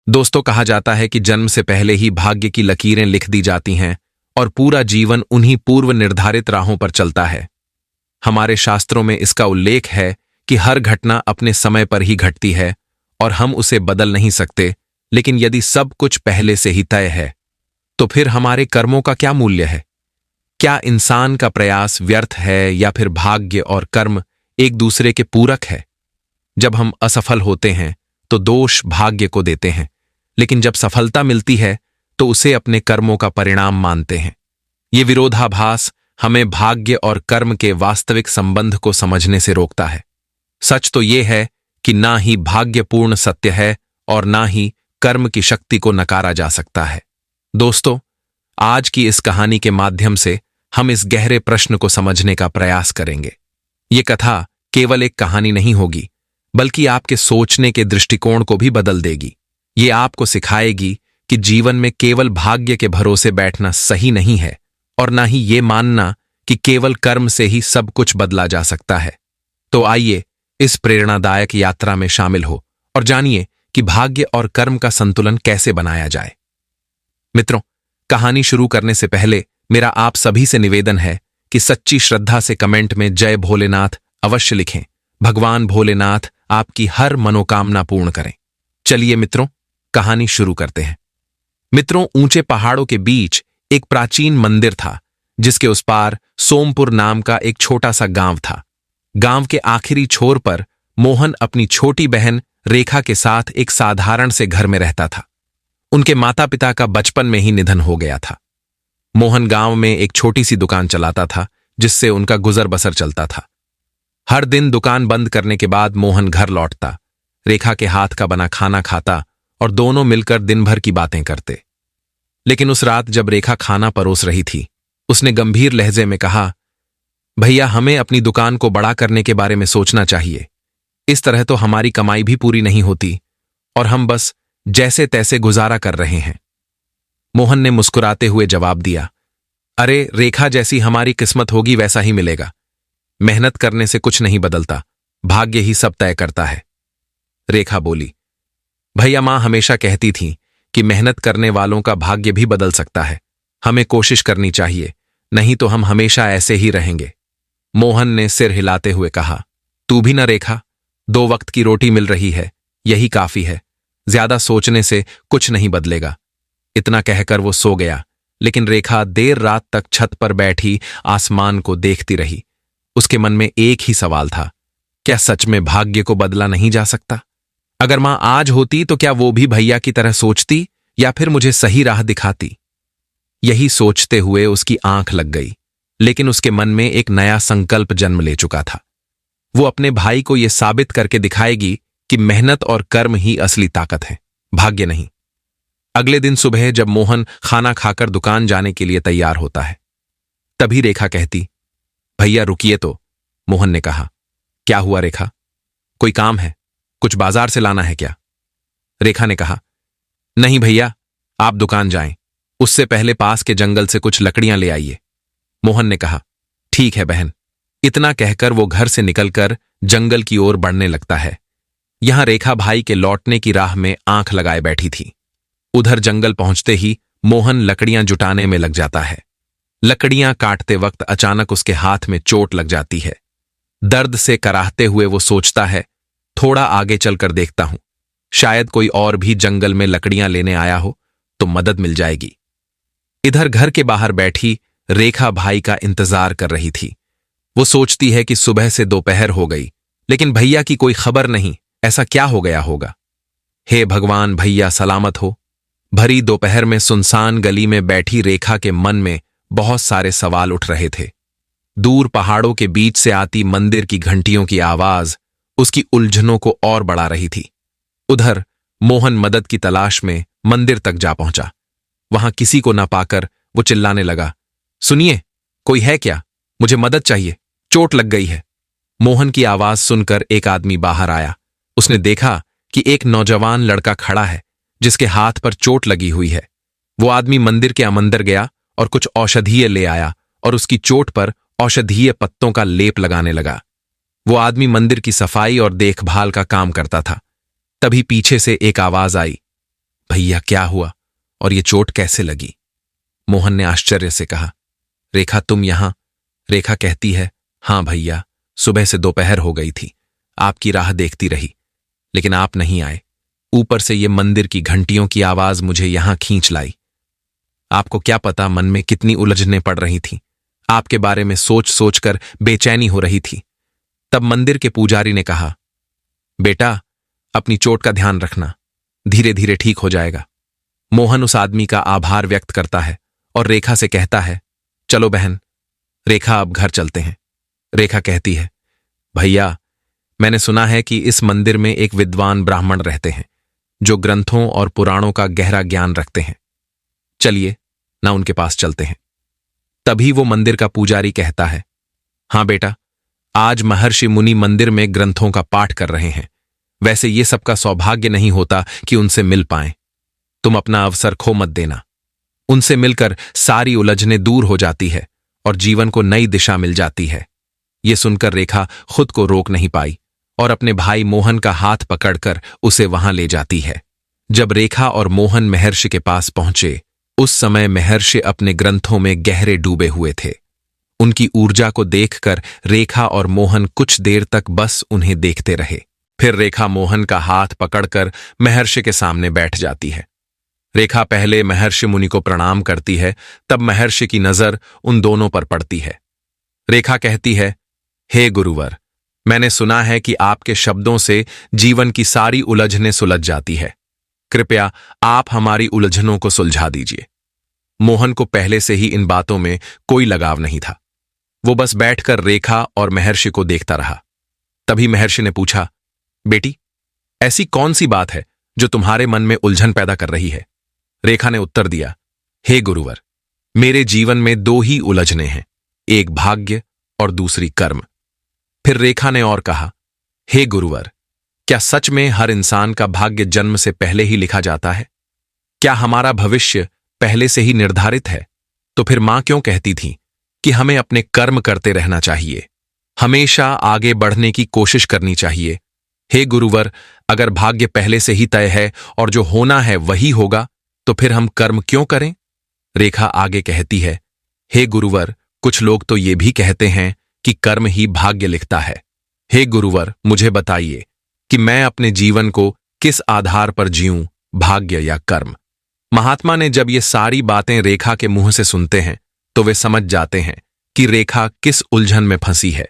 दोस्तों, कहा जाता है कि जन्म से पहले ही भाग्य की लकीरें लिख दी जाती हैं और पूरा जीवन उन्हीं पूर्व निर्धारित राहों पर चलता है। हमारे शास्त्रों में इसका उल्लेख है कि हर घटना अपने समय पर ही घटती है और हम उसे बदल नहीं सकते, लेकिन यदि सब कुछ पहले से ही तय है तो फिर हमारे कर्मों का क्या मूल्य है? क्या इंसान का प्रयास व्यर्थ है या फिर भाग्य और कर्म एक दूसरे के पूरक है? जब हम असफल होते हैं तो दोष भाग्य को देते हैं, लेकिन जब सफलता मिलती है तो उसे अपने कर्मों का परिणाम मानते हैं। ये विरोधाभास हमें भाग्य और कर्म के वास्तविक संबंध को समझने से रोकता है। सच तो यह है कि ना ही भाग्य पूर्ण सत्य है और ना ही कर्म की शक्ति को नकारा जा सकता है। दोस्तों, आज की इस कहानी के माध्यम से हम इस गहरे प्रश्न को समझने का प्रयास करेंगे। ये कथा केवल एक कहानी नहीं होगी, बल्कि आपके सोचने के दृष्टिकोण को भी बदल देगी। ये आपको सिखाएगी कि जीवन में केवल भाग्य के भरोसे बैठना सही नहीं है और ना ही ये मानना कि केवल कर्म से ही सब कुछ बदला जा सकता है। तो आइए इस प्रेरणादायक यात्रा में शामिल हो और जानिए कि भाग्य और कर्म का संतुलन कैसे बनाया जाए। मित्रों, कहानी शुरू करने से पहले मेरा आप सभी से निवेदन है कि सच्ची श्रद्धा से कमेंट में जय भोलेनाथ अवश्य लिखें। भगवान भोलेनाथ आपकी हर मनोकामना पूर्ण करें। चलिए मित्रों, कहानी शुरू करते हैं। मित्रों, ऊंचे पहाड़ों के बीच एक प्राचीन मंदिर था, जिसके उस पार सोमपुर नाम का एक छोटा सा गांव था। गांव के आखिरी छोर पर मोहन अपनी छोटी बहन रेखा के साथ एक साधारण से घर में रहता था। उनके माता पिता का बचपन में ही निधन हो गया था। मोहन गांव में एक छोटी सी दुकान चलाता था, जिससे उनका गुजर बसर चलता था। हर दिन दुकान बंद करने के बाद मोहन घर लौटता, रेखा के हाथ का बना खाना खाता और दोनों मिलकर दिन भर की बातें करते। लेकिन उस रात जब रेखा खाना परोस रही थी, उसने गंभीर लहजे में कहा, भैया, हमें अपनी दुकान को बड़ा करने के बारे में सोचना चाहिए। इस तरह तो हमारी कमाई भी पूरी नहीं होती और हम बस जैसे तैसे गुजारा कर रहे हैं। मोहन ने मुस्कुराते हुए जवाब दिया, अरे रेखा, जैसी हमारी किस्मत होगी वैसा ही मिलेगा। मेहनत करने से कुछ नहीं बदलता, भाग्य ही सब तय करता है। रेखा बोली, भैया, मां हमेशा कहती थी कि मेहनत करने वालों का भाग्य भी बदल सकता है। हमें कोशिश करनी चाहिए, नहीं तो हम हमेशा ऐसे ही रहेंगे। मोहन ने सिर हिलाते हुए कहा, तू भी न रेखा, 2 वक्त की रोटी मिल रही है, यही काफी है। ज्यादा सोचने से कुछ नहीं बदलेगा। इतना कहकर वो सो गया, लेकिन रेखा देर रात तक छत पर बैठी आसमान को देखती रही। उसके मन में एक ही सवाल था, क्या सच में भाग्य को बदला नहीं जा सकता? अगर मां आज होती तो क्या वो भी भैया की तरह सोचती या फिर मुझे सही राह दिखाती? यही सोचते हुए उसकी आंख लग गई, लेकिन उसके मन में एक नया संकल्प जन्म ले चुका था। वो अपने भाई को यह साबित करके दिखाएगी कि मेहनत और कर्म ही असली ताकत है, भाग्य नहीं। अगले दिन सुबह जब मोहन खाना खाकर दुकान जाने के लिए तैयार होता है, तभी रेखा कहती, भैया रुकिए तो। मोहन ने कहा, क्या हुआ रेखा, कोई काम है? कुछ बाजार से लाना है क्या? रेखा ने कहा, नहीं भैया, आप दुकान जाएं, उससे पहले पास के जंगल से कुछ लकड़ियां ले आइए। मोहन ने कहा, ठीक है बहन। इतना कहकर वो घर से निकलकर जंगल की ओर बढ़ने लगता है। यहां रेखा भाई के लौटने की राह में आंख लगाए बैठी थी। उधर जंगल पहुंचते ही मोहन लकड़ियां जुटाने में लग जाता है। लकड़ियां काटते वक्त अचानक उसके हाथ में चोट लग जाती है। दर्द से कराहते हुए वो सोचता है, थोड़ा आगे चलकर देखता हूं, शायद कोई और भी जंगल में लकड़ियां लेने आया हो तो मदद मिल जाएगी। इधर घर के बाहर बैठी रेखा भाई का इंतजार कर रही थी। वो सोचती है कि सुबह से दोपहर हो गई, लेकिन भैया की कोई खबर नहीं। ऐसा क्या हो गया होगा? हे भगवान, भैया सलामत हो। भरी दोपहर में सुनसान गली में बैठी रेखा के मन में बहुत सारे सवाल उठ रहे थे। दूर पहाड़ों के बीच से आती मंदिर की घंटियों की आवाज उसकी उलझनों को और बढ़ा रही थी। उधर मोहन मदद की तलाश में मंदिर तक जा पहुंचा। वहां किसी को न पाकर वो चिल्लाने लगा, सुनिए, कोई है क्या? मुझे मदद चाहिए, चोट लग गई है। मोहन की आवाज सुनकर एक आदमी बाहर आया। उसने देखा कि एक नौजवान लड़का खड़ा है जिसके हाथ पर चोट लगी हुई है। वो आदमी मंदिर के अंदर गया और कुछ औषधीय ले आया और उसकी चोट पर औषधीय पत्तों का लेप लगाने लगा। वो आदमी मंदिर की सफाई और देखभाल का काम करता था। तभी पीछे से एक आवाज आई, भैया क्या हुआ और ये चोट कैसे लगी? मोहन ने आश्चर्य से कहा। रेखा तुम यहां? रेखा कहती है, हां भैया, सुबह से दोपहर हो गई थी, आपकी राह देखती रही, लेकिन आप नहीं आए। ऊपर से ये मंदिर की घंटियों की आवाज मुझे यहां खींच लाई। आपको क्या पता मन में कितनी उलझनें पड़ रही थीं। आपके बारे में सोच सोचकर बेचैनी हो रही थी। तब मंदिर के पुजारी ने कहा, बेटा अपनी चोट का ध्यान रखना, धीरे धीरे ठीक हो जाएगा। मोहन उस आदमी का आभार व्यक्त करता है और रेखा से कहता है, चलो बहन, रेखा अब घर चलते हैं। रेखा कहती है, भैया मैंने सुना है कि इस मंदिर में एक विद्वान ब्राह्मण रहते हैं जो ग्रंथों और पुराणों का गहरा ज्ञान रखते हैं। चलिए ना उनके पास चलते हैं। तभी वो मंदिर का पुजारी कहता है, हां बेटा, आज महर्षि मुनि मंदिर में ग्रंथों का पाठ कर रहे हैं। वैसे ये सबका सौभाग्य नहीं होता कि उनसे मिल पाएं। तुम अपना अवसर खो मत देना। उनसे मिलकर सारी उलझनें दूर हो जाती है और जीवन को नई दिशा मिल जाती है। ये सुनकर रेखा खुद को रोक नहीं पाई और अपने भाई मोहन का हाथ पकड़कर उसे वहां ले जाती है। जब रेखा और मोहन महर्षि के पास पहुंचे, उस समय महर्षि अपने ग्रंथों में गहरे डूबे हुए थे। उनकी ऊर्जा को देखकर रेखा और मोहन कुछ देर तक बस उन्हें देखते रहे। फिर रेखा मोहन का हाथ पकड़कर महर्षि के सामने बैठ जाती है। रेखा पहले महर्षि मुनि को प्रणाम करती है, तब महर्षि की नजर उन दोनों पर पड़ती है। रेखा कहती है, हे गुरुवर, मैंने सुना है कि आपके शब्दों से जीवन की सारी उलझनें सुलझ जाती है। कृपया आप हमारी उलझनों को सुलझा दीजिए। मोहन को पहले से ही इन बातों में कोई लगाव नहीं था। वो बस बैठकर रेखा और महर्षि को देखता रहा। तभी महर्षि ने पूछा, बेटी, ऐसी कौन सी बात है जो तुम्हारे मन में उलझन पैदा कर रही है? रेखा ने उत्तर दिया, हे गुरुवर, मेरे जीवन में दो ही उलझनें हैं, एक भाग्य और दूसरी कर्म। फिर रेखा ने और कहा, हे गुरुवर, क्या सच में हर इंसान का भाग्य जन्म से पहले ही लिखा जाता है? क्या हमारा भविष्य पहले से ही निर्धारित है? तो फिर मां क्यों कहती थी कि हमें अपने कर्म करते रहना चाहिए, हमेशा आगे बढ़ने की कोशिश करनी चाहिए? हे गुरुवर, अगर भाग्य पहले से ही तय है और जो होना है वही होगा, तो फिर हम कर्म क्यों करें? रेखा आगे कहती है, हे गुरुवर, कुछ लोग तो ये भी कहते हैं कि कर्म ही भाग्य लिखता है। हे गुरुवर, मुझे बताइए कि मैं अपने जीवन को किस आधार पर जीऊं, भाग्य या कर्म? महात्मा ने जब ये सारी बातें रेखा के मुंह से सुनते हैं तो वे समझ जाते हैं कि रेखा किस उलझन में फंसी है।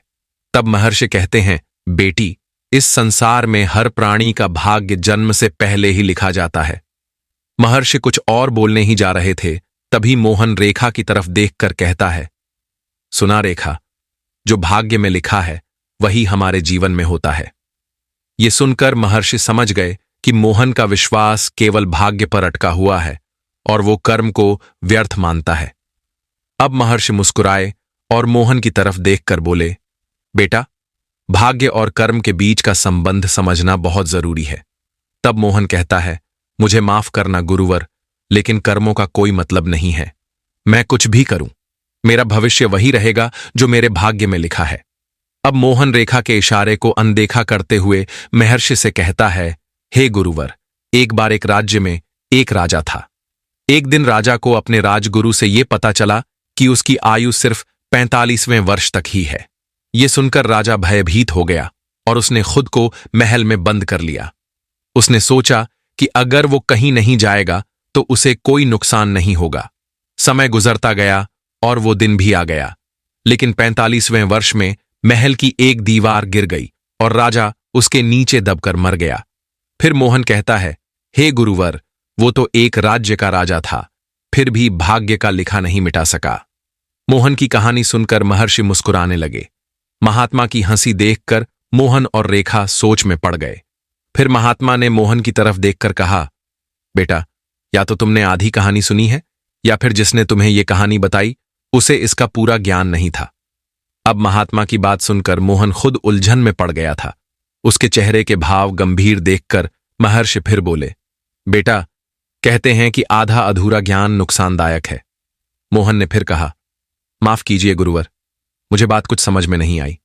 तब महर्षि कहते हैं, बेटी, इस संसार में हर प्राणी का भाग्य जन्म से पहले ही लिखा जाता है। महर्षि कुछ और बोलने ही जा रहे थे, तभी मोहन रेखा की तरफ देखकर कहता है, सुना रेखा, जो भाग्य में लिखा है वही हमारे जीवन में होता है। ये सुनकर महर्षि समझ गए कि मोहन का विश्वास केवल भाग्य पर अटका हुआ है और वो कर्म को व्यर्थ मानता है। अब महर्षि मुस्कुराए और मोहन की तरफ देखकर बोले, बेटा, भाग्य और कर्म के बीच का संबंध समझना बहुत जरूरी है। तब मोहन कहता है, मुझे माफ करना गुरुवर, लेकिन कर्मों का कोई मतलब नहीं है। मैं कुछ भी करूं, मेरा भविष्य वही रहेगा जो मेरे भाग्य में लिखा है। अब मोहन रेखा के इशारे को अनदेखा करते हुए महर्षि से कहता है, हे गुरुवर, एक बार एक राज्य में एक राजा था। एक दिन राजा को अपने राजगुरु से यह पता चला कि उसकी आयु सिर्फ 45वें वर्ष तक ही है। ये सुनकर राजा भयभीत हो गया और उसने खुद को महल में बंद कर लिया। उसने सोचा कि अगर वो कहीं नहीं जाएगा तो उसे कोई नुकसान नहीं होगा। समय गुजरता गया और वो दिन भी आ गया, लेकिन 45वें वर्ष में महल की एक दीवार गिर गई और राजा उसके नीचे दबकर मर गया। फिर मोहन कहता है, हे गुरुवर, वो तो एक राज्य का राजा था, फिर भी भाग्य का लिखा नहीं मिटा सका। मोहन की कहानी सुनकर महर्षि मुस्कुराने लगे। महात्मा की हंसी देखकर मोहन और रेखा सोच में पड़ गए। फिर महात्मा ने मोहन की तरफ देखकर कहा, बेटा, या तो तुमने आधी कहानी सुनी है या फिर जिसने तुम्हें ये कहानी बताई उसे इसका पूरा ज्ञान नहीं था। अब महात्मा की बात सुनकर मोहन खुद उलझन में पड़ गया था। उसके चेहरे के भाव गंभीर देखकर महर्षि फिर बोले, बेटा, कहते हैं कि आधा अधूरा ज्ञान नुकसानदायक है। मोहन ने फिर कहा, माफ कीजिए गुरुवर, मुझे बात कुछ समझ में नहीं आई।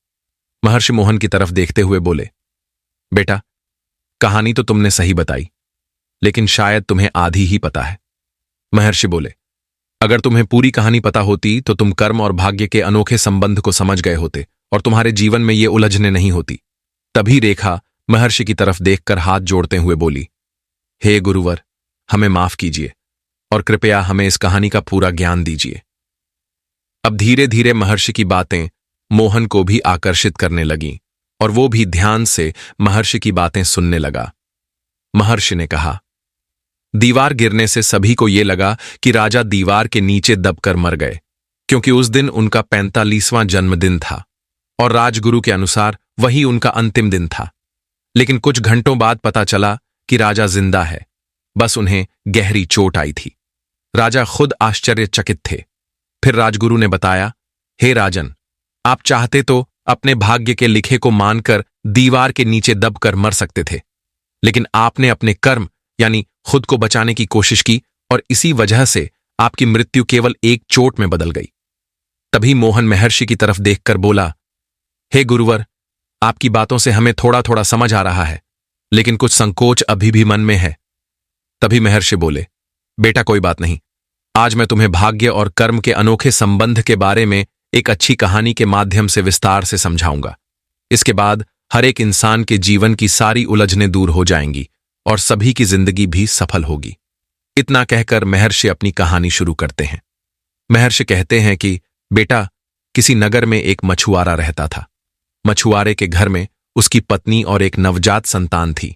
महर्षि मोहन की तरफ देखते हुए बोले, बेटा, कहानी तो तुमने सही बताई, लेकिन शायद तुम्हें आधी ही पता है। महर्षि बोले, अगर तुम्हें पूरी कहानी पता होती तो तुम कर्म और भाग्य के अनोखे संबंध को समझ गए होते और तुम्हारे जीवन में ये उलझने नहीं होती। तभी रेखा महर्षि की तरफ देखकर हाथ जोड़ते हुए बोली, हे गुरुवर, हमें माफ कीजिए और कृपया हमें इस कहानी का पूरा ज्ञान दीजिए। अब धीरे धीरे महर्षि की बातें मोहन को भी आकर्षित करने लगीं और वो भी ध्यान से महर्षि की बातें सुनने लगा। महर्षि ने कहा, दीवार गिरने से सभी को यह लगा कि राजा दीवार के नीचे दबकर मर गए, क्योंकि उस दिन उनका 45वां जन्मदिन था और राजगुरु के अनुसार वही उनका अंतिम दिन था। लेकिन कुछ घंटों बाद पता चला कि राजा जिंदा है, बस उन्हें गहरी चोट आई थी। राजा खुद आश्चर्यचकित थे। फिर राजगुरु ने बताया, हे राजन, आप चाहते तो अपने भाग्य के लिखे को मानकर दीवार के नीचे दबकर मर सकते थे, लेकिन आपने अपने कर्म यानी खुद को बचाने की कोशिश की और इसी वजह से आपकी मृत्यु केवल एक चोट में बदल गई। तभी मोहन महर्षि की तरफ देखकर बोला, हे गुरुवर, आपकी बातों से हमें थोड़ा थोड़ा समझ आ रहा है, लेकिन कुछ संकोच अभी भी मन में है। तभी महर्षि बोले, बेटा कोई बात नहीं, आज मैं तुम्हें भाग्य और कर्म के अनोखे संबंध के बारे में एक अच्छी कहानी के माध्यम से विस्तार से समझाऊंगा। इसके बाद हर एक इंसान के जीवन की सारी उलझनें दूर हो जाएंगी और सभी की जिंदगी भी सफल होगी। इतना कहकर महर्षि अपनी कहानी शुरू करते हैं। महर्षि कहते हैं कि बेटा, किसी नगर में एक मछुआरा रहता था। मछुआरे के घर में उसकी पत्नी और एक नवजात संतान थी।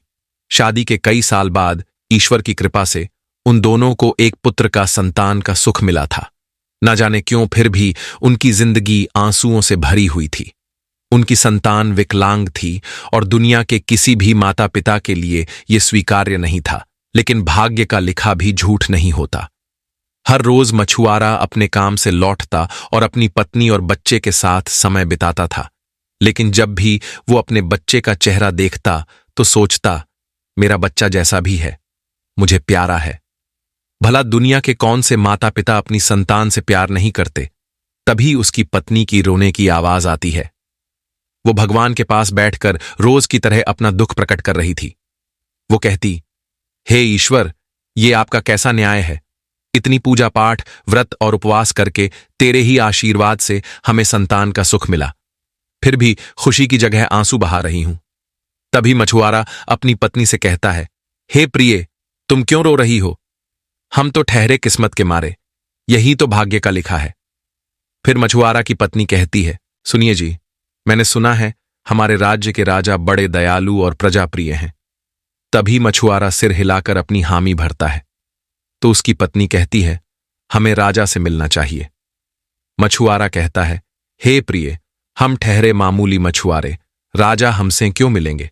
शादी के कई साल बाद ईश्वर की कृपा से उन दोनों को एक पुत्र का संतान का सुख मिला था। न जाने क्यों फिर भी उनकी जिंदगी आंसुओं से भरी हुई थी। उनकी संतान विकलांग थी और दुनिया के किसी भी माता पिता के लिए यह स्वीकार्य नहीं था, लेकिन भाग्य का लिखा भी झूठ नहीं होता। हर रोज मछुआरा अपने काम से लौटता और अपनी पत्नी और बच्चे के साथ समय बिताता था, लेकिन जब भी वो अपने बच्चे का चेहरा देखता तो सोचता, मेरा बच्चा जैसा भी है, मुझे प्यारा है। भला दुनिया के कौन से माता पिता अपनी संतान से प्यार नहीं करते। तभी उसकी पत्नी की रोने की आवाज आती है। वो भगवान के पास बैठकर रोज की तरह अपना दुख प्रकट कर रही थी। वो कहती, हे ईश्वर, ये आपका कैसा न्याय है। इतनी पूजा पाठ, व्रत और उपवास करके तेरे ही आशीर्वाद से हमें संतान का सुख मिला, फिर भी खुशी की जगह आंसू बहा रही हूं। तभी मछुआरा अपनी पत्नी से कहता है, हे प्रिय, तुम क्यों रो रही हो? हम तो ठहरे किस्मत के मारे, यही तो भाग्य का लिखा है। फिर मछुआरा की पत्नी कहती है, सुनिए जी, मैंने सुना है हमारे राज्य के राजा बड़े दयालु और प्रजाप्रिय हैं। तभी मछुआरा सिर हिलाकर अपनी हामी भरता है। तो उसकी पत्नी कहती है, हमें राजा से मिलना चाहिए। मछुआरा कहता है, हे प्रिय, हम ठहरे मामूली मछुआरे, राजा हमसे क्यों मिलेंगे?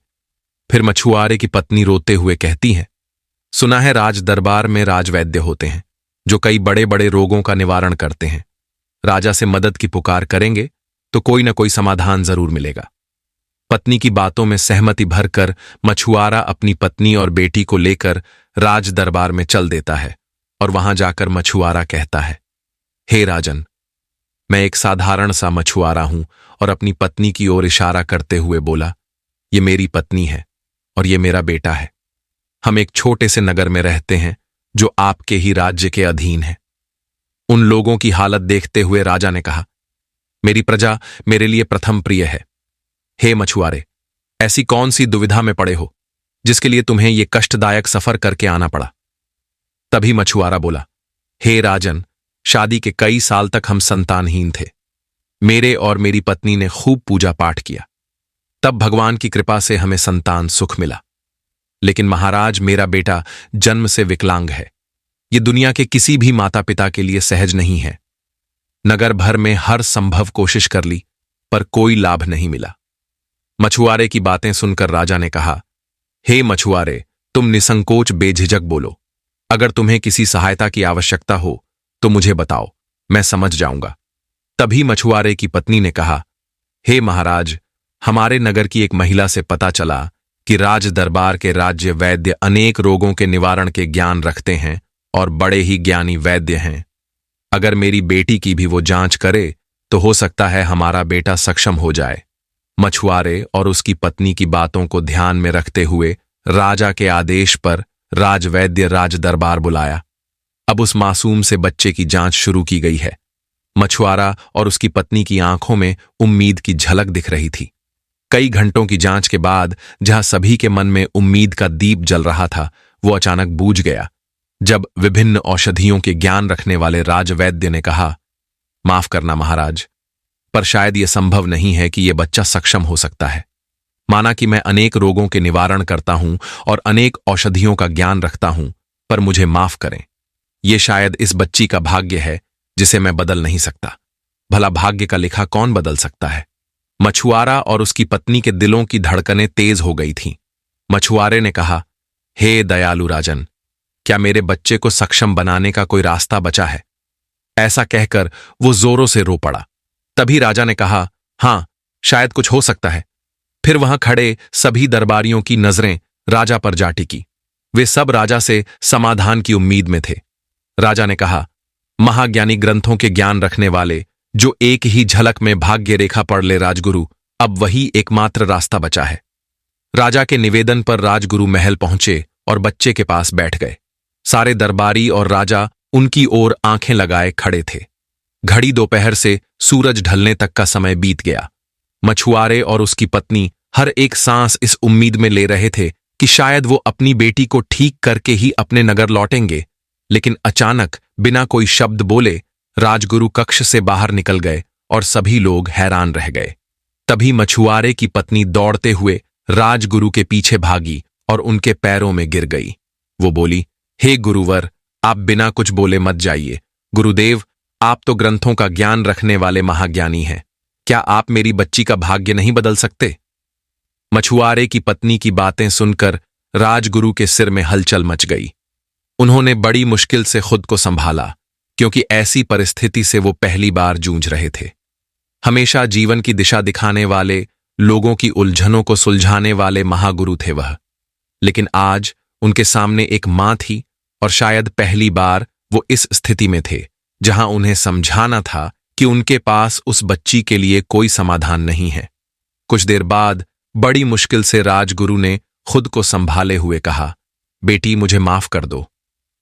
फिर मछुआरे की पत्नी रोते हुए कहती है, सुना है राज दरबार में राजवैद्य होते हैं जो कई बड़े बड़े रोगों का निवारण करते हैं। राजा से मदद की पुकार करेंगे तो कोई ना कोई समाधान जरूर मिलेगा। पत्नी की बातों में सहमति भरकर मछुआरा अपनी पत्नी और बेटी को लेकर राज दरबार में चल देता है और वहां जाकर मछुआरा कहता है, हे राजन, मैं एक साधारण सा मछुआरा हूं। और अपनी पत्नी की ओर इशारा करते हुए बोला, ये मेरी पत्नी है और ये मेरा बेटा है। हम एक छोटे से नगर में रहते हैं जो आपके ही राज्य के अधीन है। उन लोगों की हालत देखते हुए राजा ने कहा, मेरी प्रजा मेरे लिए प्रथम प्रिय है। हे मछुआरे, ऐसी कौन सी दुविधा में पड़े हो जिसके लिए तुम्हें यह कष्टदायक सफर करके आना पड़ा? तभी मछुआरा बोला, हे राजन, शादी के कई साल तक हम संतानहीन थे। मेरे और मेरी पत्नी ने खूब पूजा पाठ किया, तब भगवान की कृपा से हमें संतान सुख मिला। लेकिन महाराज, मेरा बेटा जन्म से विकलांग है। यह दुनिया के किसी भी माता पिता के लिए सहज नहीं है। नगर भर में हर संभव कोशिश कर ली पर कोई लाभ नहीं मिला। मछुआरे की बातें सुनकर राजा ने कहा, हे मछुआरे, तुम निसंकोच बेझिझक बोलो। अगर तुम्हें किसी सहायता की आवश्यकता हो तो मुझे बताओ, मैं समझ जाऊंगा। तभी मछुआरे की पत्नी ने कहा, हे महाराज, हमारे नगर की एक महिला से पता चला कि राज दरबार के राज्य वैद्य अनेक रोगों के निवारण के ज्ञान रखते हैं और बड़े ही ज्ञानी वैद्य हैं। अगर मेरी बेटी की भी वो जांच करे तो हो सकता है हमारा बेटा सक्षम हो जाए। मछुआरे और उसकी पत्नी की बातों को ध्यान में रखते हुए राजा के आदेश पर राजवैद्य राज दरबार बुलाया। अब उस मासूम से बच्चे की जांच शुरू की गई है। मछुआरा और उसकी पत्नी की आंखों में उम्मीद की झलक दिख रही थी। कई घंटों की जांच के बाद जहां सभी के मन में उम्मीद का दीप जल रहा था, वो अचानक बूझ गया जब विभिन्न औषधियों के ज्ञान रखने वाले राजवैद्य ने कहा, माफ करना महाराज, पर शायद यह संभव नहीं है कि यह बच्चा सक्षम हो सकता है। माना कि मैं अनेक रोगों के निवारण करता हूं और अनेक औषधियों का ज्ञान रखता हूं, पर मुझे माफ करें। यह शायद इस बच्ची का भाग्य है जिसे मैं बदल नहीं सकता। भला भाग्य का लिखा कौन बदल सकता है? मछुआरा और उसकी पत्नी के दिलों की धड़कनें तेज हो गई थीं। मछुआरे ने कहा, हे दयालु राजन, क्या मेरे बच्चे को सक्षम बनाने का कोई रास्ता बचा है? ऐसा कहकर वो जोरों से रो पड़ा। तभी राजा ने कहा, हां, शायद कुछ हो सकता है। फिर वहां खड़े सभी दरबारियों की नजरें राजा पर जा टिकी। वे सब राजा से समाधान की उम्मीद में थे। राजा ने कहा, महाज्ञानी ग्रंथों के ज्ञान रखने वाले, जो एक ही झलक में भाग्य रेखा पढ़ ले राजगुरु, अब वही एकमात्र रास्ता बचा है। राजा के निवेदन पर राजगुरु महल पहुंचे और बच्चे के पास बैठ गए। सारे दरबारी और राजा उनकी ओर आंखें लगाए खड़े थे। घड़ी दोपहर से सूरज ढलने तक का समय बीत गया। मछुआरे और उसकी पत्नी हर एक सांस इस उम्मीद में ले रहे थे कि शायद वो अपनी बेटी को ठीक करके ही अपने नगर लौटेंगे। लेकिन अचानक बिना कोई शब्द बोले राजगुरु कक्ष से बाहर निकल गए और सभी लोग हैरान रह गए। तभी मछुआरे की पत्नी दौड़ते हुए राजगुरु के पीछे भागी और उनके पैरों में गिर गई। वो बोली, हे गुरुवर, आप बिना कुछ बोले मत जाइए। गुरुदेव, आप तो ग्रंथों का ज्ञान रखने वाले महाज्ञानी हैं। क्या आप मेरी बच्ची का भाग्य नहीं बदल सकते? मछुआरे की पत्नी की बातें सुनकर राजगुरु के सिर में हलचल मच गई। उन्होंने बड़ी मुश्किल से खुद को संभाला, क्योंकि ऐसी परिस्थिति से वो पहली बार जूझ रहे थे। हमेशा जीवन की दिशा दिखाने वाले, लोगों की उलझनों को सुलझाने वाले महागुरु थे वह। लेकिन आज उनके सामने एक मां थी और शायद पहली बार वो इस स्थिति में थे जहां उन्हें समझाना था कि उनके पास उस बच्ची के लिए कोई समाधान नहीं है। कुछ देर बाद बड़ी मुश्किल से राजगुरु ने खुद को संभाले हुए कहा, बेटी, मुझे माफ कर दो।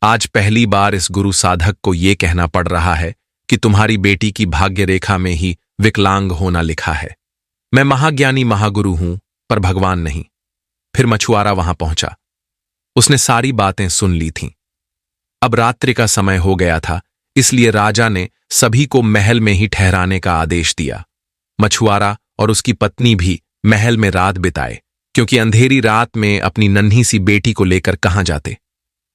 आज पहली बार इस गुरु साधक को यह कहना पड़ रहा है कि तुम्हारी बेटी की भाग्य रेखा में ही विकलांग होना लिखा है। मैं महाज्ञानी महागुरु हूं, पर भगवान नहीं। फिर मछुआरा वहां पहुंचा। उसने सारी बातें सुन ली थीं। अब रात्रि का समय हो गया था, इसलिए राजा ने सभी को महल में ही ठहराने का आदेश दिया। मछुआरा और उसकी पत्नी भी महल में रात बिताए, क्योंकि अंधेरी रात में अपनी नन्ही सी बेटी को लेकर कहां जाते।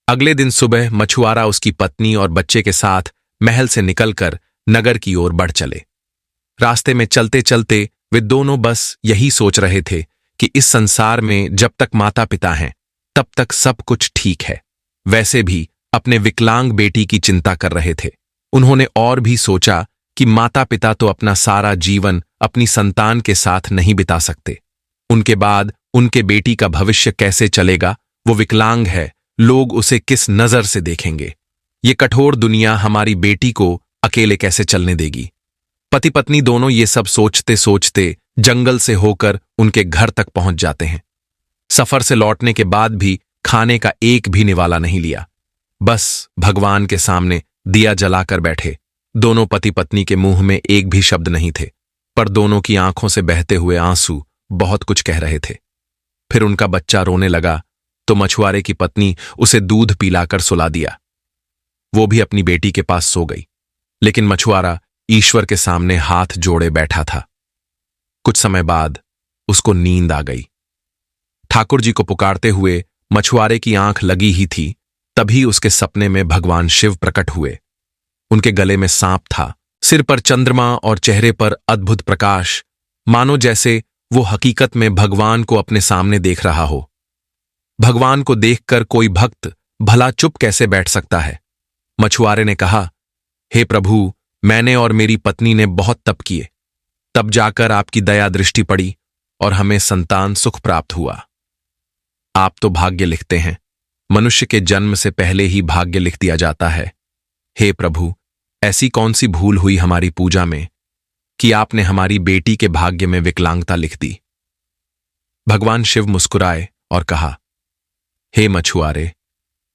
अगले दिन सुबह मछुआरा उसकी पत्नी और बच्चे के साथ महल से निकलकर नगर की ओर बढ़ चले। रास्ते में चलते चलते वे दोनों बस यही सोच रहे थे कि इस संसार में जब तक माता पिता हैं तब तक सब कुछ ठीक है। वैसे भी अपने विकलांग बेटी की चिंता कर रहे थे। उन्होंने और भी सोचा कि माता पिता तो अपना सारा जीवन अपनी संतान के साथ नहीं बिता सकते। उनके बाद उनके बेटी का भविष्य कैसे चलेगा? वो विकलांग है, लोग उसे किस नजर से देखेंगे? ये कठोर दुनिया हमारी बेटी को अकेले कैसे चलने देगी? पति पत्नी दोनों ये सब सोचते सोचते जंगल से होकर उनके घर तक पहुंच जाते हैं। सफर से लौटने के बाद भी खाने का एक भी निवाला नहीं लिया। बस भगवान के सामने दिया जलाकर बैठे। दोनों पति पत्नी के मुंह में एक भी शब्द नहीं थे, पर दोनों की आंखों से बहते हुए आंसू बहुत कुछ कह रहे थे। फिर उनका बच्चा रोने लगा तो मछुआरे की पत्नी उसे दूध पिलाकर सुला दिया। वो भी अपनी बेटी के पास सो गई। लेकिन मछुआरा ईश्वर के सामने हाथ जोड़े बैठा था। कुछ समय बाद उसको नींद आ गई। ठाकुर जी को पुकारते हुए मछुआरे की आंख लगी ही थी, तभी उसके सपने में भगवान शिव प्रकट हुए। उनके गले में सांप था, सिर पर चंद्रमा और चेहरे पर अद्भुत प्रकाश, मानो जैसे वो हकीकत में भगवान को अपने सामने देख रहा हो। भगवान को देखकर कोई भक्त भला चुप कैसे बैठ सकता है? मछुआरे ने कहा, हे प्रभु, मैंने और मेरी पत्नी ने बहुत तप किए, तब जाकर आपकी दया दृष्टि पड़ी और हमें संतान सुख प्राप्त हुआ। आप तो भाग्य लिखते हैं, मनुष्य के जन्म से पहले ही भाग्य लिख दिया जाता है। हे प्रभु, ऐसी कौन सी भूल हुई हमारी पूजा में कि आपने हमारी बेटी के भाग्य में विकलांगता लिख दी? भगवान शिव मुस्कुराए और कहा, हे मछुआरे,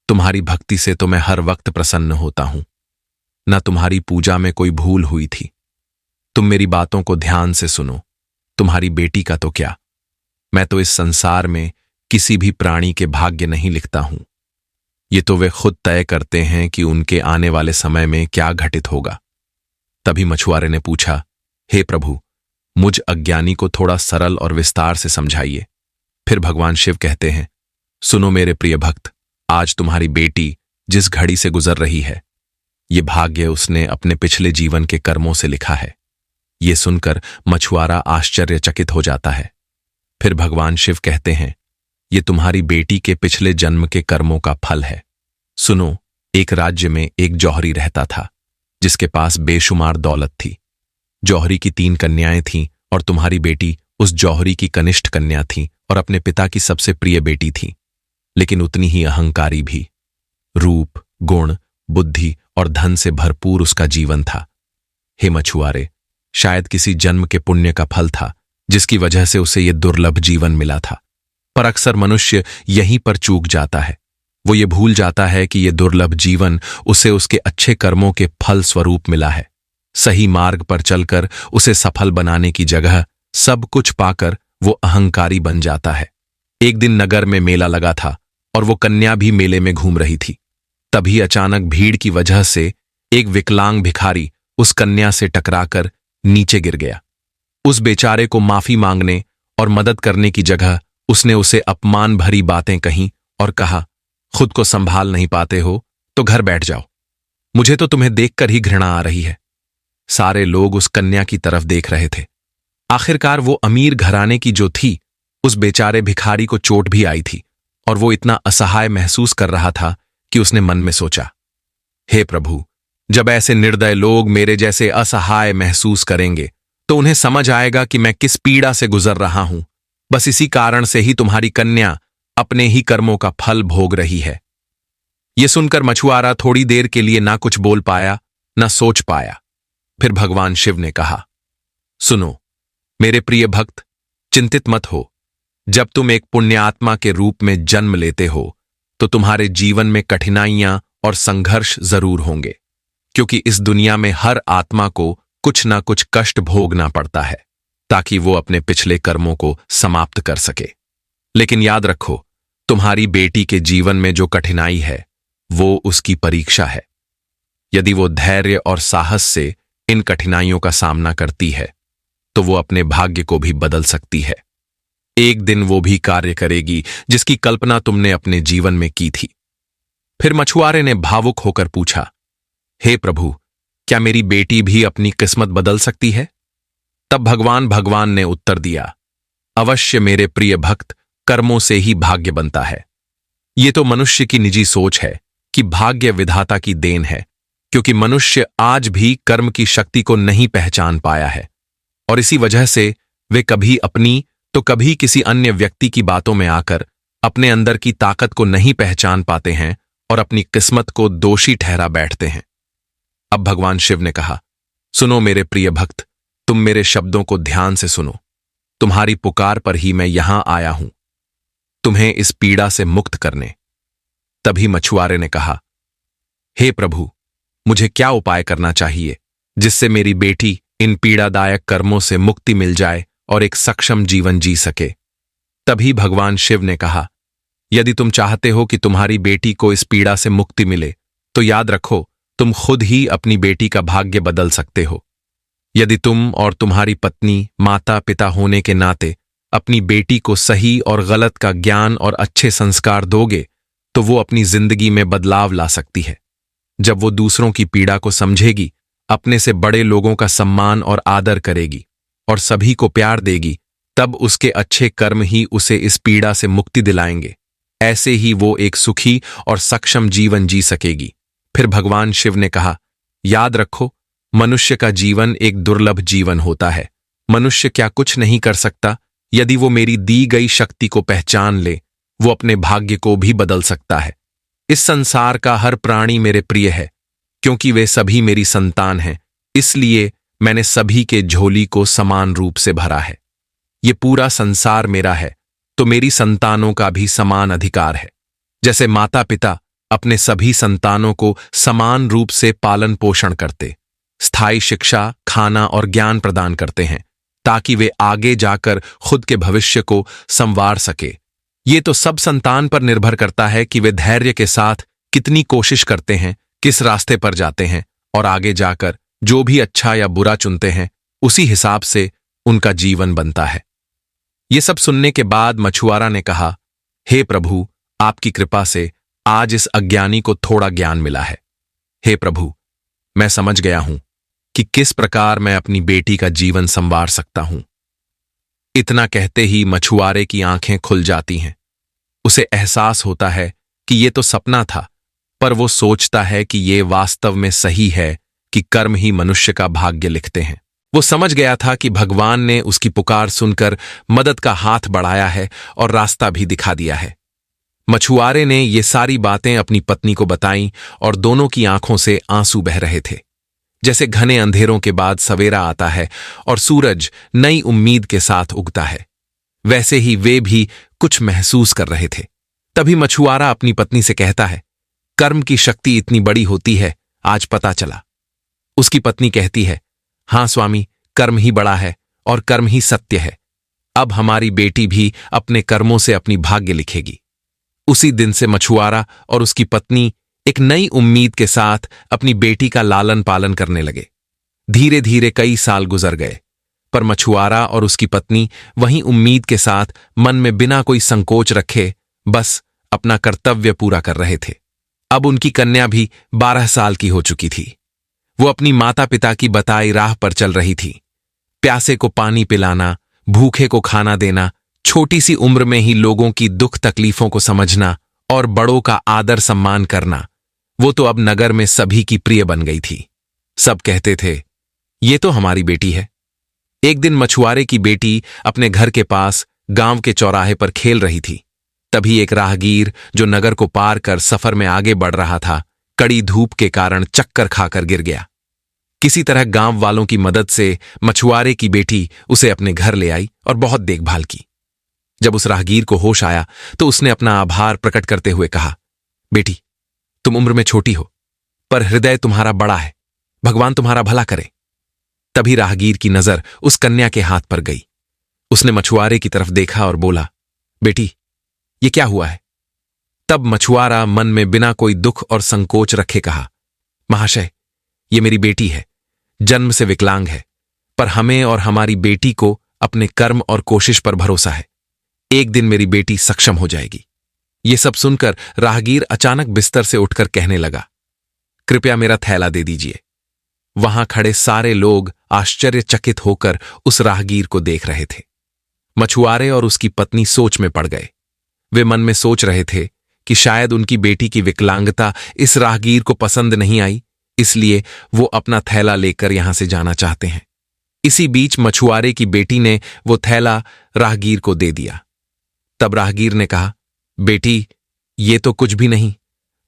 तुम्हारी भक्ति से तो मैं हर वक्त प्रसन्न होता हूं। न तुम्हारी पूजा में कोई भूल हुई थी। तुम मेरी बातों को ध्यान से सुनो। तुम्हारी बेटी का तो क्या, मैं तो इस संसार में किसी भी प्राणी के भाग्य नहीं लिखता हूं। ये तो वे खुद तय करते हैं कि उनके आने वाले समय में क्या घटित होगा। तभी मछुआरे ने पूछा, हे प्रभु, मुझ अज्ञानी को थोड़ा सरल और विस्तार से समझाइए। फिर भगवान शिव कहते हैं, सुनो मेरे प्रिय भक्त, आज तुम्हारी बेटी जिस घड़ी से गुजर रही है, ये भाग्य उसने अपने पिछले जीवन के कर्मों से लिखा है। ये सुनकर मछुआरा आश्चर्यचकित हो जाता है। फिर भगवान शिव कहते हैं, ये तुम्हारी बेटी के पिछले जन्म के कर्मों का फल है। सुनो, एक राज्य में एक जौहरी रहता था, जिसके पास बेशुमार दौलत थी। जौहरी की 3 कन्याएं थीं और तुम्हारी बेटी उस जौहरी की कनिष्ठ कन्या थी और अपने पिता की सबसे प्रिय बेटी थी, लेकिन उतनी ही अहंकारी भी। रूप, गुण, बुद्धि और धन से भरपूर उसका जीवन था। हे मछुआरे, शायद किसी जन्म के पुण्य का फल था जिसकी वजह से उसे यह दुर्लभ जीवन मिला था। पर अक्सर मनुष्य यहीं पर चूक जाता है। वो ये भूल जाता है कि यह दुर्लभ जीवन उसे उसके अच्छे कर्मों के फल स्वरूप मिला है। सही मार्ग पर चलकर उसे सफल बनाने की जगह सब कुछ पाकर वो अहंकारी बन जाता है। एक दिन नगर में मेला लगा था और वो कन्या भी मेले में घूम रही थी। तभी अचानक भीड़ की वजह से एक विकलांग भिखारी उस कन्या से टकराकर नीचे गिर गया। उस बेचारे को माफी मांगने और मदद करने की जगह उसने उसे अपमान भरी बातें कहीं और कहा, खुद को संभाल नहीं पाते हो तो घर बैठ जाओ, मुझे तो तुम्हें देखकर ही घृणा आ रही है। सारे लोग उस कन्या की तरफ देख रहे थे। आखिरकार वो अमीर घराने की जो थी, उस बेचारे भिखारी को चोट भी आई थी और वो इतना असहाय महसूस कर रहा था कि उसने मन में सोचा, हे प्रभु, जब ऐसे निर्दय लोग मेरे जैसे असहाय महसूस करेंगे तो उन्हें समझ आएगा कि मैं किस पीड़ा से गुजर रहा हूं। बस इसी कारण से ही तुम्हारी कन्या अपने ही कर्मों का फल भोग रही है। यह सुनकर मछुआरा थोड़ी देर के लिए ना कुछ बोल पाया, ना सोच पाया। फिर भगवान शिव ने कहा, सुनो मेरे प्रिय भक्त, चिंतित मत हो। जब तुम एक पुण्यात्मा के रूप में जन्म लेते हो तो तुम्हारे जीवन में कठिनाइयां और संघर्ष जरूर होंगे, क्योंकि इस दुनिया में हर आत्मा को कुछ ना कुछ कष्ट भोगना पड़ता है ताकि वो अपने पिछले कर्मों को समाप्त कर सके। लेकिन याद रखो, तुम्हारी बेटी के जीवन में जो कठिनाई है वो उसकी परीक्षा है। यदि वो धैर्य और साहस से इन कठिनाइयों का सामना करती है तो वो अपने भाग्य को भी बदल सकती है। एक दिन वो भी कार्य करेगी जिसकी कल्पना तुमने अपने जीवन में की थी। फिर मछुआरे ने भावुक होकर पूछा, हे प्रभु, क्या मेरी बेटी भी अपनी किस्मत बदल सकती है? तब भगवान ने उत्तर दिया, अवश्य मेरे प्रिय भक्त, कर्मों से ही भाग्य बनता है। ये तो मनुष्य की निजी सोच है कि भाग्य विधाता की देन है, क्योंकि मनुष्य आज भी कर्म की शक्ति को नहीं पहचान पाया है और इसी वजह से वे कभी अपनी तो कभी किसी अन्य व्यक्ति की बातों में आकर अपने अंदर की ताकत को नहीं पहचान पाते हैं और अपनी किस्मत को दोषी ठहरा बैठते हैं। अब भगवान शिव ने कहा, सुनो मेरे प्रिय भक्त, तुम मेरे शब्दों को ध्यान से सुनो। तुम्हारी पुकार पर ही मैं यहां आया हूं, तुम्हें इस पीड़ा से मुक्त करने। तभी मछुआरे ने कहा, हे प्रभु, मुझे क्या उपाय करना चाहिए जिससे मेरी बेटी इन पीड़ादायक कर्मों से मुक्ति मिल जाए और एक सक्षम जीवन जी सके? तभी भगवान शिव ने कहा, यदि तुम चाहते हो कि तुम्हारी बेटी को इस पीड़ा से मुक्ति मिले तो याद रखो, तुम खुद ही अपनी बेटी का भाग्य बदल सकते हो। यदि तुम और तुम्हारी पत्नी माता पिता होने के नाते अपनी बेटी को सही और गलत का ज्ञान और अच्छे संस्कार दोगे तो वो अपनी जिंदगी में बदलाव ला सकती है। जब वो दूसरों की पीड़ा को समझेगी, अपने से बड़े लोगों का सम्मान और आदर करेगी और सभी को प्यार देगी, तब उसके अच्छे कर्म ही उसे इस पीड़ा से मुक्ति दिलाएंगे। ऐसे ही वो एक सुखी और सक्षम जीवन जी सकेगी। फिर भगवान शिव ने कहा, याद रखो, मनुष्य का जीवन एक दुर्लभ जीवन होता है। मनुष्य क्या कुछ नहीं कर सकता? यदि वो मेरी दी गई शक्ति को पहचान ले, वो अपने भाग्य को भी बदल सकता है। इस संसार का हर प्राणी मेरे प्रिय है, क्योंकि वे सभी मेरी संतान हैं। इसलिए मैंने सभी के झोली को समान रूप से भरा है। ये पूरा संसार मेरा है, तो मेरी संतानों का भी समान अधिकार है। जैसे माता पिता अपने सभी संतानों को समान रूप से पालन पोषण करते, स्थायी शिक्षा, खाना और ज्ञान प्रदान करते हैं ताकि वे आगे जाकर खुद के भविष्य को संवार सके। ये तो सब संतान पर निर्भर करता है कि वे धैर्य के साथ कितनी कोशिश करते हैं, किस रास्ते पर जाते हैं और आगे जाकर जो भी अच्छा या बुरा चुनते हैं उसी हिसाब से उनका जीवन बनता है। ये सब सुनने के बाद मछुआरा ने कहा, हे प्रभु, आपकी कृपा से आज इस अज्ञानी को थोड़ा ज्ञान मिला है। हे प्रभु, मैं समझ गया हूं कि किस प्रकार मैं अपनी बेटी का जीवन संवार सकता हूं। इतना कहते ही मछुआरे की आंखें खुल जाती हैं। उसे एहसास होता है कि ये तो सपना था, पर वो सोचता है कि ये वास्तव में सही है कि कर्म ही मनुष्य का भाग्य लिखते हैं। वो समझ गया था कि भगवान ने उसकी पुकार सुनकर मदद का हाथ बढ़ाया है और रास्ता भी दिखा दिया है। मछुआरे ने ये सारी बातें अपनी पत्नी को बताईं और दोनों की आंखों से आंसू बह रहे थे। जैसे घने अंधेरों के बाद सवेरा आता है और सूरज नई उम्मीद के साथ उगता है, वैसे ही वे भी कुछ महसूस कर रहे थे। तभी मछुआरा अपनी पत्नी से कहता है, कर्म की शक्ति इतनी बड़ी होती है, आज पता चला। उसकी पत्नी कहती है, हाँ स्वामी, कर्म ही बड़ा है और कर्म ही सत्य है। अब हमारी बेटी भी अपने कर्मों से अपनी भाग्य लिखेगी। उसी दिन से मछुआरा और उसकी पत्नी एक नई उम्मीद के साथ अपनी बेटी का लालन पालन करने लगे। धीरे धीरे कई साल गुजर गए, पर मछुआरा और उसकी पत्नी वहीं उम्मीद के साथ मन में बिना कोई संकोच रखे बस अपना कर्तव्य पूरा कर रहे थे। अब उनकी कन्या भी 12 साल की हो चुकी थी। वो अपनी माता पिता की बताई राह पर चल रही थी। प्यासे को पानी पिलाना, भूखे को खाना देना, छोटी सी उम्र में ही लोगों की दुख तकलीफों को समझना और बड़ों का आदर सम्मान करना, वो तो अब नगर में सभी की प्रिय बन गई थी। सब कहते थे, ये तो हमारी बेटी है। एक दिन मछुआरे की बेटी अपने घर के पास गांव के चौराहे पर खेल रही थी। तभी एक राहगीर जो नगर को पार कर सफर में आगे बढ़ रहा था, कड़ी धूप के कारण चक्कर खाकर गिर गया। किसी तरह गांव वालों की मदद से मछुआरे की बेटी उसे अपने घर ले आई और बहुत देखभाल की। जब उस राहगीर को होश आया तो उसने अपना आभार प्रकट करते हुए कहा, बेटी, तुम उम्र में छोटी हो, पर हृदय तुम्हारा बड़ा है। भगवान तुम्हारा भला करे। तभी राहगीर की नजर उस कन्या के हाथ पर गई। उसने मछुआरे की तरफ देखा और बोला, बेटी, ये क्या हुआ है? तब मछुआरा मन में बिना कोई दुख और संकोच रखे कहा, महाशय, ये मेरी बेटी है, जन्म से विकलांग है, पर हमें और हमारी बेटी को अपने कर्म और कोशिश पर भरोसा है। एक दिन मेरी बेटी सक्षम हो जाएगी। ये सब सुनकर राहगीर अचानक बिस्तर से उठकर कहने लगा, कृपया मेरा थैला दे दीजिए। वहां खड़े सारे लोग आश्चर्यचकित होकर उस राहगीर को देख रहे थे। मछुआरे और उसकी पत्नी सोच में पड़ गए। वे मन में सोच रहे थे कि शायद उनकी बेटी की विकलांगता इस राहगीर को पसंद नहीं आई, इसलिए वो अपना थैला लेकर यहां से जाना चाहते हैं। इसी बीच मछुआरे की बेटी ने वो थैला राहगीर को दे दिया। तब राहगीर ने कहा, बेटी, ये तो कुछ भी नहीं,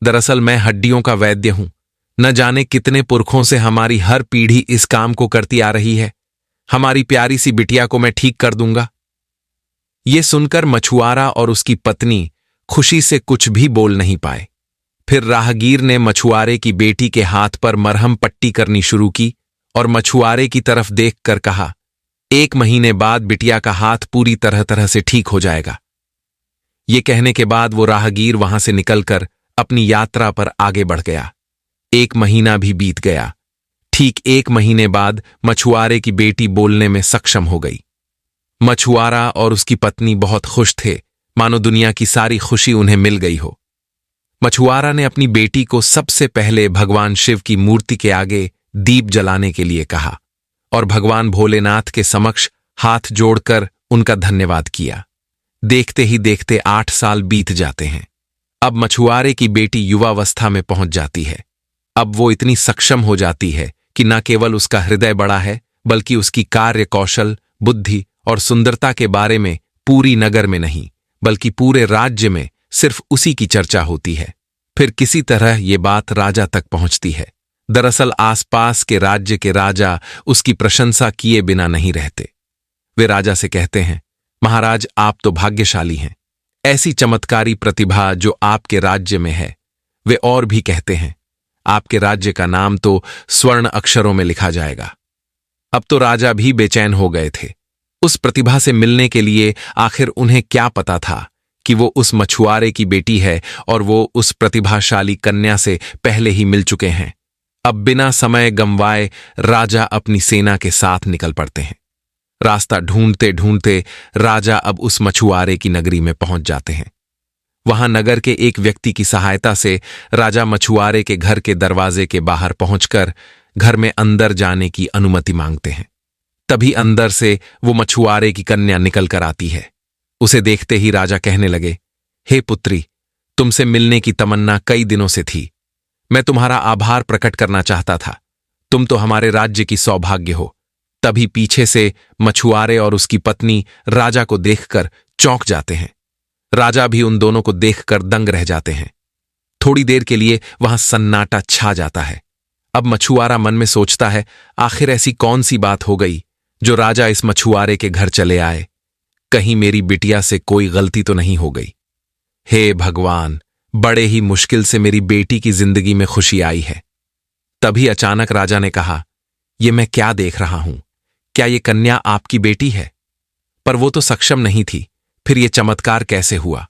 दरअसल मैं हड्डियों का वैद्य हूं। न जाने कितने पुरखों से हमारी हर पीढ़ी इस काम को करती आ रही है। हमारी प्यारी सी बिटिया को मैं ठीक कर दूंगा। ये सुनकर मछुआरा और उसकी पत्नी खुशी से कुछ भी बोल नहीं पाए। फिर राहगीर ने मछुआरे की बेटी के हाथ पर मरहम पट्टी करनी शुरू की और मछुआरे की तरफ देखकर कहा, 1 महीने बाद बिटिया का हाथ पूरी तरह से ठीक हो जाएगा। ये कहने के बाद वो राहगीर वहां से निकलकर अपनी यात्रा पर आगे बढ़ गया। 1 महीना भी बीत गया। ठीक 1 महीने बाद मछुआरे की बेटी बोलने में सक्षम हो गई। मछुआरा और उसकी पत्नी बहुत खुश थे, मानो दुनिया की सारी खुशी उन्हें मिल गई हो। मछुआरा ने अपनी बेटी को सबसे पहले भगवान शिव की मूर्ति के आगे दीप जलाने के लिए कहा और भगवान भोलेनाथ के समक्ष हाथ जोड़कर उनका धन्यवाद किया। देखते ही देखते 8 साल बीत जाते हैं। अब मछुआरे की बेटी युवावस्था में पहुंच जाती है। अब वो इतनी सक्षम हो जाती है कि न केवल उसका हृदय बड़ा है, बल्कि उसकी कार्य कौशल, बुद्धि और सुंदरता के बारे में पूरी नगर में नहीं, बल्कि पूरे राज्य में सिर्फ उसी की चर्चा होती है। फिर किसी तरह ये बात राजा तक पहुंचती है। दरअसल आसपास के राज्य के राजा उसकी प्रशंसा किए बिना नहीं रहते। वे राजा से कहते हैं, महाराज, आप तो भाग्यशाली हैं। ऐसी चमत्कारी प्रतिभा जो आपके राज्य में है, वे और भी कहते हैं, आपके राज्य का नाम तो स्वर्ण अक्षरों में लिखा जाएगा। अब तो राजा भी बेचैन हो गए थे। उस प्रतिभा से मिलने के लिए आखिर उन्हें क्या पता था कि वो उस मछुआरे की बेटी है और वो उस प्रतिभाशाली कन्या से पहले ही मिल चुके हैं। अब बिना समय गंवाए राजा अपनी सेना के साथ निकल पड़ते हैं। रास्ता ढूंढते ढूंढते राजा अब उस मछुआरे की नगरी में पहुंच जाते हैं। वहां नगर के एक व्यक्ति की सहायता से राजा मछुआरे के घर के दरवाजे के बाहर पहुंचकर घर में अंदर जाने की अनुमति मांगते हैं। तभी अंदर से वो मछुआरे की कन्या निकल कर आती है। उसे देखते ही राजा कहने लगे, हे पुत्री, तुमसे मिलने की तमन्ना कई दिनों से थी। मैं तुम्हारा आभार प्रकट करना चाहता था। तुम तो हमारे राज्य की सौभाग्य हो। तभी पीछे से मछुआरे और उसकी पत्नी राजा को देखकर चौंक जाते हैं। राजा भी उन दोनों को देखकर दंग रह जाते हैं। थोड़ी देर के लिए वहां सन्नाटा छा जाता है। अब मछुआरा मन में सोचता है, आखिर ऐसी कौन सी बात हो गई जो राजा इस मछुआरे के घर चले आए? कहीं मेरी बिटिया से कोई गलती तो नहीं हो गई? हे भगवान, बड़े ही मुश्किल से मेरी बेटी की जिंदगी में खुशी आई है। तभी अचानक राजा ने कहा, ये मैं क्या देख रहा हूं? क्या ये कन्या आपकी बेटी है? पर वो तो सक्षम नहीं थी, फिर ये चमत्कार कैसे हुआ?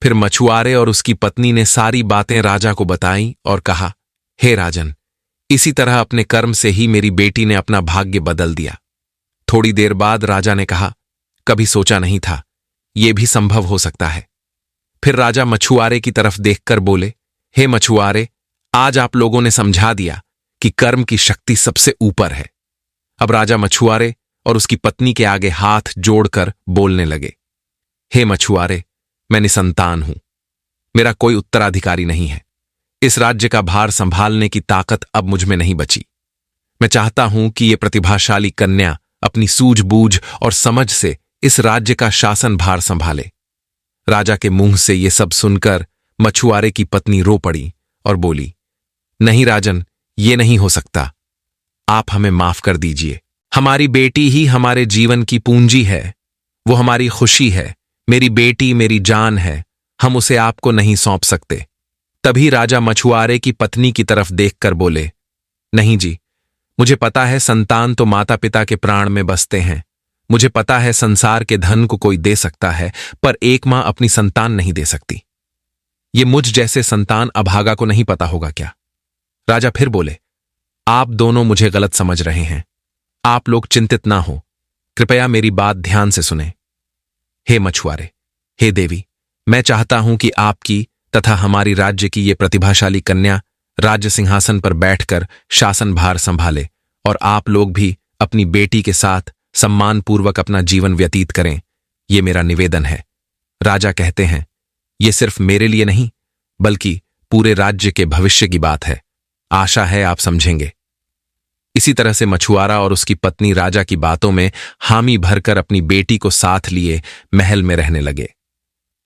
फिर मछुआरे और उसकी पत्नी ने सारी बातें राजा को बताई और कहा, हे राजन, इसी तरह अपने कर्म से ही मेरी बेटी ने अपना भाग्य बदल दिया। थोड़ी देर बाद राजा ने कहा, कभी सोचा नहीं था, यह भी संभव हो सकता है। फिर राजा मछुआरे की तरफ देखकर बोले, हे मछुआरे, आज आप लोगों ने समझा दिया कि कर्म की शक्ति सबसे ऊपर है। अब राजा मछुआरे और उसकी पत्नी के आगे हाथ जोड़कर बोलने लगे, हे मछुआरे, मैं निसंतान हूं। मेरा कोई उत्तराधिकारी नहीं है। इस राज्य का भार संभालने की ताकत अब मुझ में नहीं बची। मैं चाहता हूं कि यह प्रतिभाशाली कन्या अपनी सूझबूझ और समझ से इस राज्य का शासन भार संभाले। राजा के मुंह से यह सब सुनकर मछुआरे की पत्नी रो पड़ी और बोली, नहीं राजन, ये नहीं हो सकता। आप हमें माफ कर दीजिए। हमारी बेटी ही हमारे जीवन की पूंजी है। वो हमारी खुशी है। मेरी बेटी मेरी जान है। हम उसे आपको नहीं सौंप सकते। तभी राजा मछुआरे की पत्नी की तरफ देखकर बोले, नहीं जी, मुझे पता है संतान तो माता पिता के प्राण में बसते हैं। मुझे पता है संसार के धन को कोई दे सकता है, पर एक मां अपनी संतान नहीं दे सकती। ये मुझ जैसे संतान अभागा को नहीं पता होगा क्या? राजा फिर बोले, आप दोनों मुझे गलत समझ रहे हैं। आप लोग चिंतित ना हो, कृपया मेरी बात ध्यान से सुने। हे मछुआरे, हे देवी, मैं चाहता हूं कि आपकी तथा हमारी राज्य की ये प्रतिभाशाली कन्या राज्य सिंहासन पर बैठकर शासन भार संभाले और आप लोग भी अपनी बेटी के साथ सम्मानपूर्वक अपना जीवन व्यतीत करें। ये मेरा निवेदन है। राजा कहते हैं, ये सिर्फ मेरे लिए नहीं, बल्कि पूरे राज्य के भविष्य की बात है। आशा है आप समझेंगे। इसी तरह से मछुआरा और उसकी पत्नी राजा की बातों में हामी भरकर अपनी बेटी को साथ लिए महल में रहने लगे।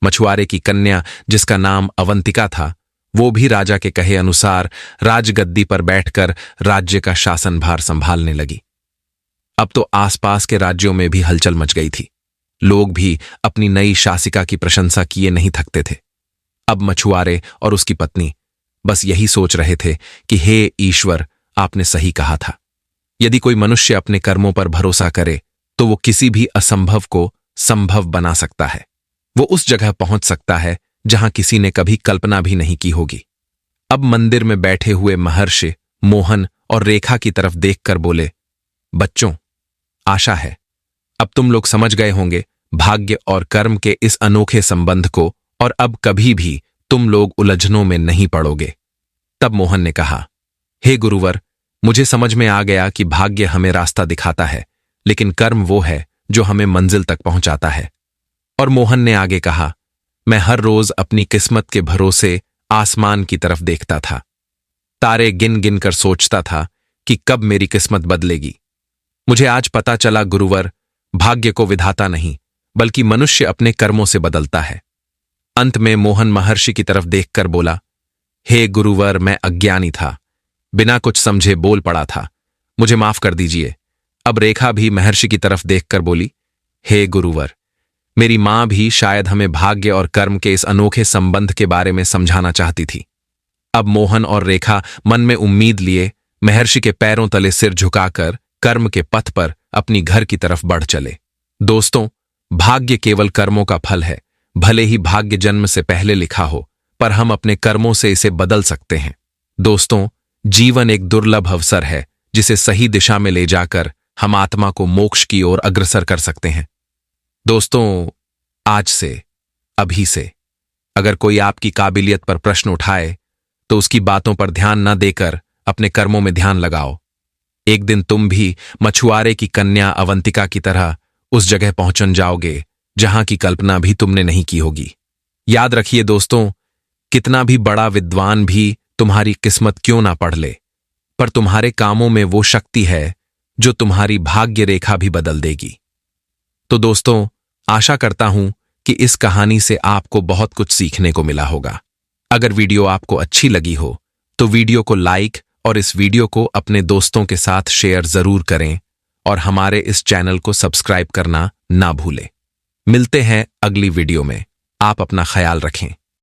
मछुआरे की कन्या, जिसका नाम अवंतिका था, वो भी राजा के कहे अनुसार राजगद्दी पर बैठकर राज्य का शासनभार संभालने लगी। अब तो आसपास के राज्यों में भी हलचल मच गई थी। लोग भी अपनी नई शासिका की प्रशंसा किए नहीं थकते थे। अब मछुआरे और उसकी पत्नी बस यही सोच रहे थे कि हे ईश्वर, आपने सही कहा था। यदि कोई मनुष्य अपने कर्मों पर भरोसा करे तो वो किसी भी असंभव को संभव बना सकता है। वो उस जगह पहुंच सकता है जहां किसी ने कभी कल्पना भी नहीं की होगी। अब मंदिर में बैठे हुए महर्षि मोहन और रेखा की तरफ देखकर बोले, बच्चों, आशा है अब तुम लोग समझ गए होंगे भाग्य और कर्म के इस अनोखे संबंध को, और अब कभी भी तुम लोग उलझनों में नहीं पड़ोगे। तब मोहन ने कहा, हे गुरुवर, मुझे समझ में आ गया कि भाग्य हमें रास्ता दिखाता है, लेकिन कर्म वो है जो हमें मंजिल तक पहुंचाता है। और मोहन ने आगे कहा, मैं हर रोज अपनी किस्मत के भरोसे आसमान की तरफ देखता था। तारे गिन गिन कर सोचता था कि कब मेरी किस्मत बदलेगी। मुझे आज पता चला गुरुवर, भाग्य को विधाता नहीं बल्कि मनुष्य अपने कर्मों से बदलता है। अंत में मोहन महर्षि की तरफ देखकर बोला, हे गुरुवर, मैं अज्ञानी था, बिना कुछ समझे बोल पड़ा था, मुझे माफ कर दीजिए। अब रेखा भी महर्षि की तरफ देखकर बोली, हे गुरुवर, मेरी मां भी शायद हमें भाग्य और कर्म के इस अनोखे संबंध के बारे में समझाना चाहती थी। अब मोहन और रेखा मन में उम्मीद लिए महर्षि के पैरों तले सिर झुकाकर कर्म के पथ पर अपनी घर की तरफ बढ़ चले। दोस्तों, भाग्य केवल कर्मों का फल है। भले ही भाग्य जन्म से पहले लिखा हो, पर हम अपने कर्मों से इसे बदल सकते हैं। दोस्तों, जीवन एक दुर्लभ अवसर है जिसे सही दिशा में ले जाकर हम आत्मा को मोक्ष की ओर अग्रसर कर सकते हैं। दोस्तों, आज से, अभी से, अगर कोई आपकी काबिलियत पर प्रश्न उठाए तो उसकी बातों पर ध्यान न देकर अपने कर्मों में ध्यान लगाओ। एक दिन तुम भी मछुआरे की कन्या अवंतिका की तरह उस जगह पहुंच जाओगे जहां की कल्पना भी तुमने नहीं की होगी। याद रखिए दोस्तों, कितना भी बड़ा विद्वान भी तुम्हारी किस्मत क्यों ना पढ़ ले, पर तुम्हारे कामों में वो शक्ति है जो तुम्हारी भाग्य रेखा भी बदल देगी। तो दोस्तों, आशा करता हूं कि इस कहानी से आपको बहुत कुछ सीखने को मिला होगा। अगर वीडियो आपको अच्छी लगी हो तो वीडियो को लाइक और इस वीडियो को अपने दोस्तों के साथ शेयर जरूर करें और हमारे इस चैनल को सब्सक्राइब करना ना भूलें। मिलते हैं अगली वीडियो में। आप अपना ख्याल रखें।